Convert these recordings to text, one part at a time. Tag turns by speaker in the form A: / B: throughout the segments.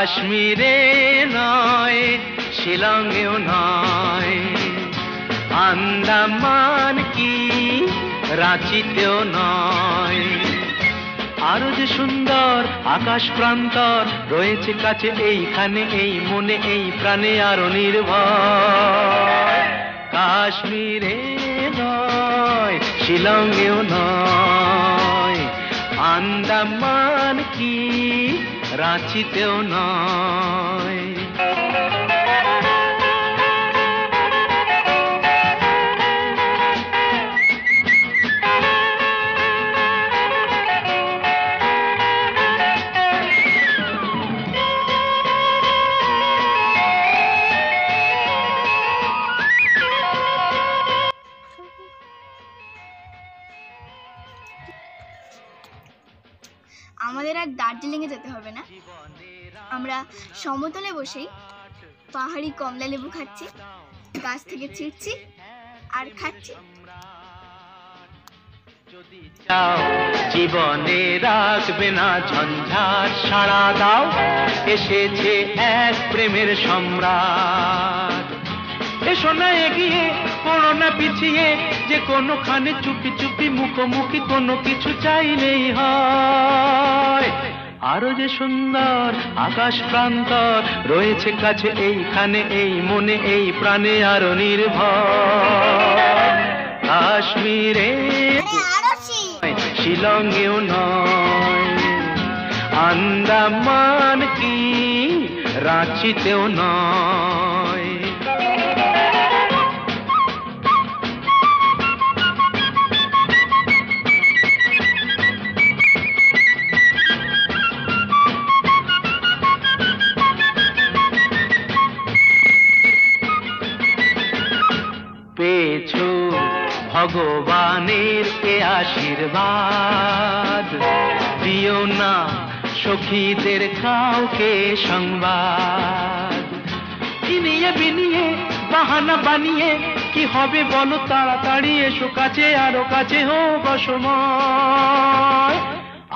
A: কাশ্মীরে নয়, শিলংয়েও নয়, আন্দামান কি রাঁচিতেও নয়, আরো যে সুন্দর আকাশ প্রান্তর রয়েছে কাছে এইখানে, এই মনে এই প্রাণে আরো নির্ভর। কাশ্মীরে নয়, শিলংয়েও নয়, আন্দামান কি রাঁচিতেও নয়।
B: আমাদের আর দার্জিলিং এ যেতে হবে না, আমরা সমতলে বসেই পাহাড়ি কমলা লেবু খাচ্ছি, গাছ থেকে ছিঁড়ছি আর খাচ্ছি।
A: যদি চাও জীবনে রাখবে না ঝঞ্ঝাট, সাড়া দাও, এসেছে এক প্রেমের সম্রাট। এসো না এগিয়ে, পড়ো না পিছিয়ে, যে কোনোখানে চুপি চুপি মুখোমুখি কোনো কিছু চাইলেই হয়। আরো যে সুন্দর আকাশ প্রান্তর রয়েছে কাছে এইখানে, এই মনে এই প্রাণে আরো নির্ভর। কাশ্মীরে শিলংয়েও নয়, আন্দামান কি রাঁচিতেও নয়। পেয়েছো ভগবানের এ আশীর্বাদ, দিও না সখীদের কাউকে সংবাদ। ইনিয়ে বিনিয়ে বাহানা বানিয়ে কি হবে বলো, তাড়াতাড়ি এসো কাছে, আরো কাছে হোক অসময়।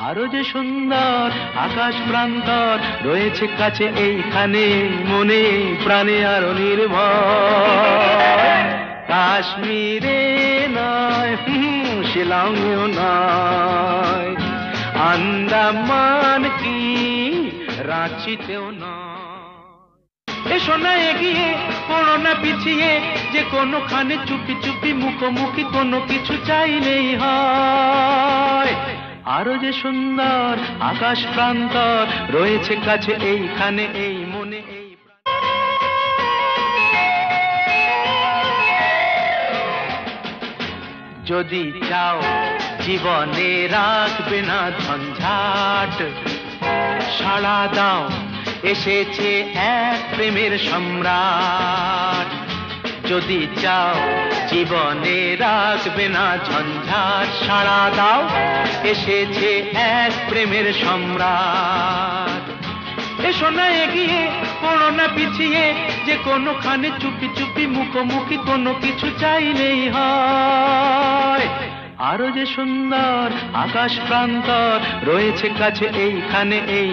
A: আরো যে সুন্দর আকাশ প্রান্তর রয়েছে কাছে এইখানে, মনে প্রাণে আরো নির্ভর। কাশ্মীরে নয়, শিলংয়েও নয়, আন্দামান কি রাঁচিতেও নয়। এসো না এগিয়ে, পড়ো না পিছিয়ে, যে কোনোখানে চুপি চুপি মুখোমুখি কোনো কিছু চাইলেই হয়। আরো যে সুন্দর আকাশ প্রান্তর রয়েছে কাছে এইখানে, এই মনে এই। যদি চাও জীবনে রাখবে না ঝঞ্ঝাট, সাড়া দাও, এসেছে এক প্রেমের সম্রাট। যদি চাও জীবনে রাখবে না ঝঞ্ঝাট, সাড়া দাও, এসেছে এক প্রেমের সম্রাট। এসো না এগিয়ে, পড়ো না পিছিয়ে, যে কোনোখানে চুপি চুপি মুখোমুখি কোনো কিছু চাইলেই হয়। আরো যে সুন্দর আকাশ প্রান্তর রয়েছে কাছে এইখানে, এই